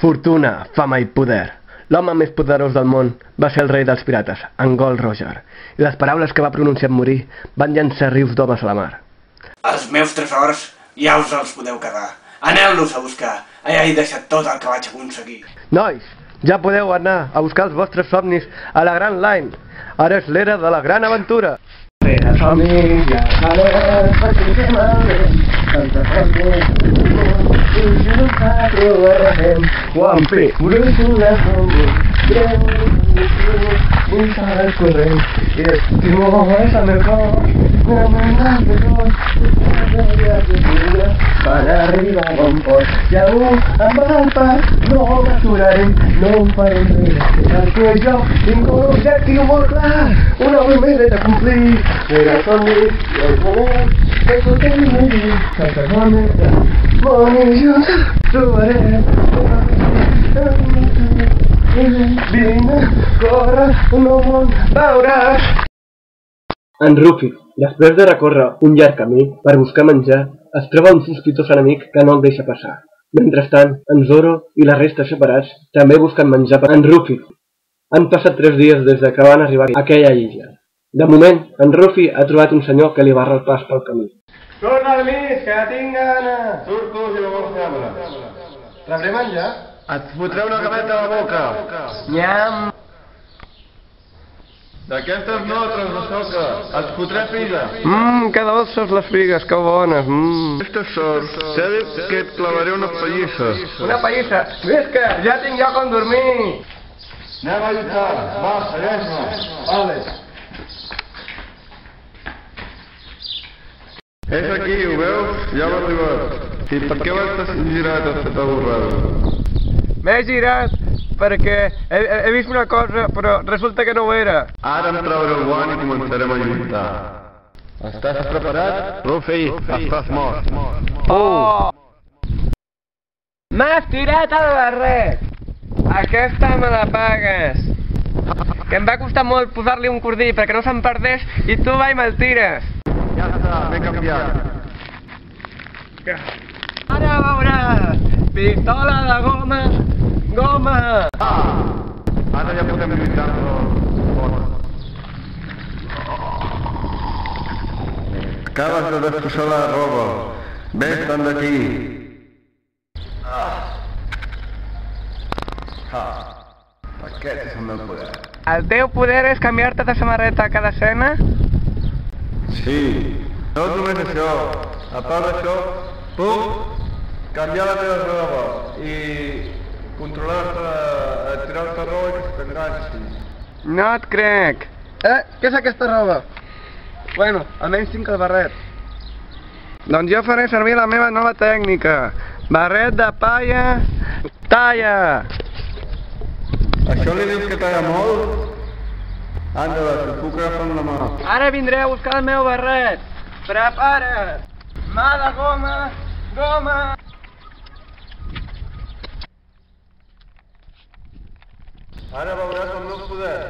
Fortuna, fama i poder. L'home més poderós del món va ser el rei dels pirates, en Gold Roger, i les paraules que va pronunciar en morir van llançar rius d'homes a la mar. Els meus tresors ja us els podeu quedar. Aneu-los a buscar. Allà he deixat tot el que vaig aconseguir. Nois, ja podeu anar a buscar els vostres somnis a la Gran Line. Ara és l'era de la gran aventura. Rere somnis, viatjarem, perquè malament, tanta força, i junta trobarem. Guampi, brúixola, un salt corrent, i estimo és el meu cor, per arribar a bon port. I amb el pas no m'aturarem, no em farem res, perquè jo tinc un objectiu molt clar, una promesa de complir. Rere somnis i els moments que portem a dir, tanta força, i junta trobarem. Vine, corre, no món veuràs. En Rufy, després de recórrer un llarg camí per buscar menjar, es troba un sospitós enemic que no el deixa passar. Mentrestant, en Zoro i la resta separats també busquen menjar per en Rufy. Han passat 3 dies des que van arribar a aquella illa. De moment, en Rufy ha trobat un senyor que li barra el pas pel camí. Torna al mig, que tinc gana! Surt tu si no vols càmera. Rebré menjar? Et fotré una gameta a la boca. Nyam! D'aquestes no, transsoca. Et fotré figa. Que dolces les figues, que bones. Aquestes sort. T'he dit que et clavaré una pallissa. Una pallissa? Visca, ja tinc lloc on dormir. Anem a lluitar. Va, segueix-me. Vale. És aquí, ho veus? Ja hem arribat. I per què vas girat a fer tal borrada? M'he girat perquè he vist una cosa, però resulta que no ho era. Ara em trauré el guant i començarem a lluitar. Estàs preparat? Rufy, estàs mort. Oh! M'has tirat al barret! Aquesta me la pagues. Que em va costar molt posar-li un cordí perquè no se'n perdés i tu vai me'l tires. Ja està, m'he canviat. Ara veuràs! Pistola de goma! Goma! Ara ja podem lluitar, però... Acabes de destrossar la roba. Vés-te'n d'aquí. Aquest és el meu poder. El teu poder és canviar-te de samarreta a cada escena? Sí. No és només això. A part d'això, puc canviar la teva roba i controlar-te, tirar-te roba i que t'enganxi. No et crec. Què és aquesta roba? Bueno, almenys tinc el barret. Doncs jo faré servir la meva nova tècnica. Barret de palla... Talla! Això li dius que talla molt? Anda, te'l puc agafar amb la mà. Ara vindré a buscar el meu barret. Prepara't! Mà de goma! Goma! Ara veuràs el meu poder.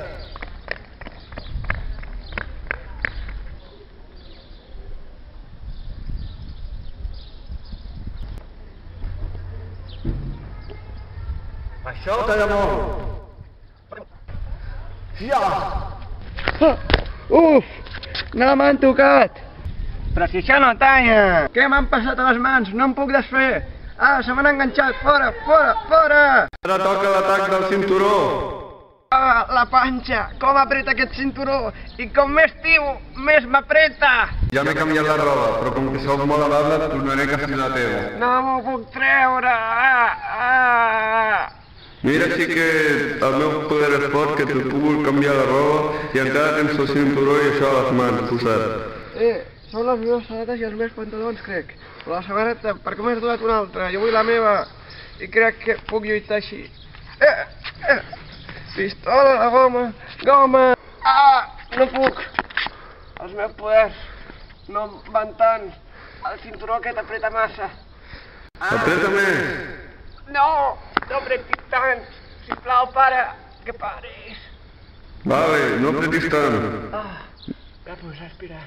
Això talla molt. Ja! Uf! No m'han tocat! Però si això no talla! Què m'han passat a les mans? No em puc desfer! Ah, se m'han enganxat! Fora, fora, fora! Ara toca l'atac del cinturó. Ah, la panxa! Com apreta aquest cinturó! I com més tio, més m'apreta! Ja m'he canviat la roba, però com que sóc molt amable, et tornaré a casar la teva. No m'ho puc treure! Mira, sí que el meu poder és fort, que t'ho puc canviar la roba i encara tens el cinturó i això a les mans posat. Són les meves sabates i els meus pantalons, crec. Però la samarreta, per què m'has donat una altra? Jo vull la meva i crec que puc lluitar així. Pistola de goma! Goma! No puc! Els meus poders no van tant. El cinturó aquest apreta massa. Apreta més! No! No apretis tant! Sisplau, pare! Que paris! Vale, no apretis tant. Ja pots respirar.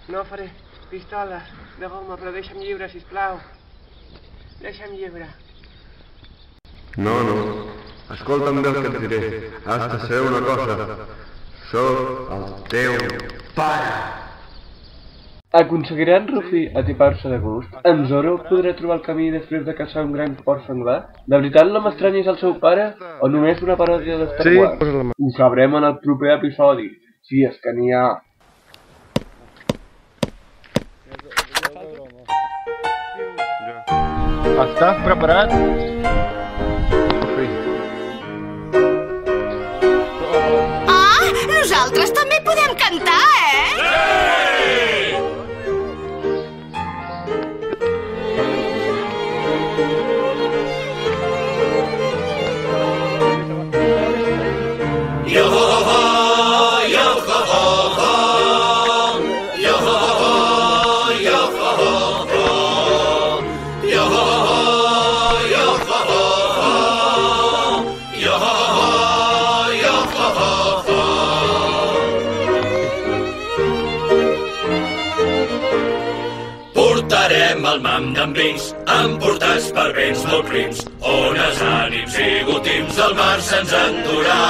No faré pistoles de goma, però deixa'm lliure, sisplau. Deixa'm lliure. No. Escolta'm bé el que et diré. Has de saber una cosa. Soc el teu pare. Aconseguirà en Rufy atipar-se de gust? En Zoro podrà trobar el camí després de caçar un gran porc senglar? De veritat l'home estrany és el seu pare? O només una paròdia de Star Wars? Ho sabrem en el proper episodi, si és que n'hi ha. Estàs preparat? Ah, nosaltres també podem cantar, Portarem el mam d'en Vincs, emportats per vents molt prims, ones, ànims i gotims del mar se'ns endurà.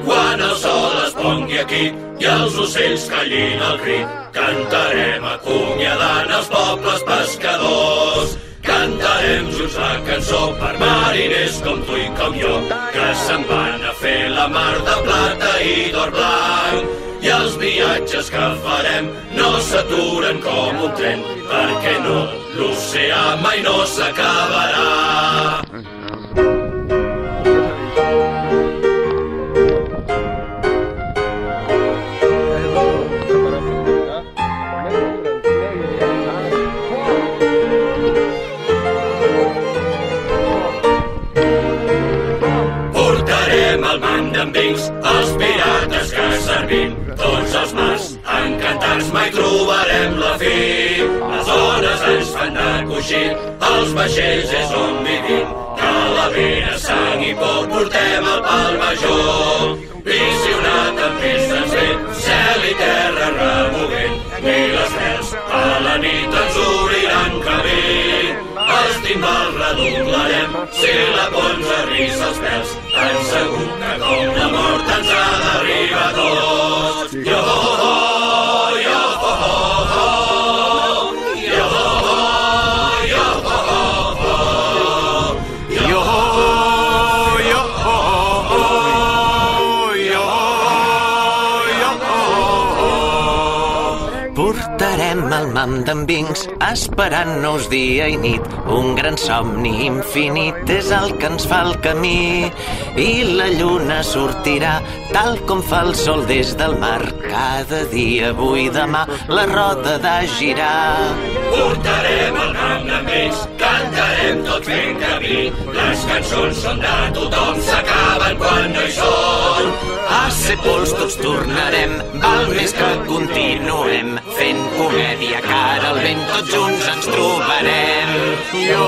Quan el sol es pongui aquí i els ocells callin el crit, cantarem acomiadant els pobles pescadors. Cantarem junts la cançó per mariners com tu i com jo, que se'n van a fer la mar de plata i d'or blanc. I els viatges que farem no s'aturen com un tren, perquè no, l'oceà mai no s'acabarà. Portarem el mam d'en Vincs, els pirates que servim tots els mars, encantats mai trobarem la fi. Les ones ens fan de coixí, els vaixells és on vivim, calavera, sang i por, portem el pal major. I si una tempesta ens ve, cel i terra removent, ni les vels a la nit ens obriran camí. Els timbals redoblarem, si la por ens arrissa els pèls, tan segur que com la mort ens ha d'arribar a tots. Yo-ho-ho, yo-ho-ho-ho, yo-ho-ho, yo-ho-ho-ho, yo-ho-ho, yo-ho-ho-ho, yo-ho-ho-ho. Portarem el mam d'en Vincs, esperant-nos dia i nit. Un gran somni infinit és el que ens fa el camí. I la lluna sortirà tal com fa el sol des del mar. Cada dia, avui, demà, la roda de girar. Portarem el mam d'en Vincs, cantarem tots fent camí. Les cançons són de tothom, s'acaben quan no hi són. A ser pols tots tornarem, val més que continuem fent comèdia cara al vent, tots junts ens trobarem. Yo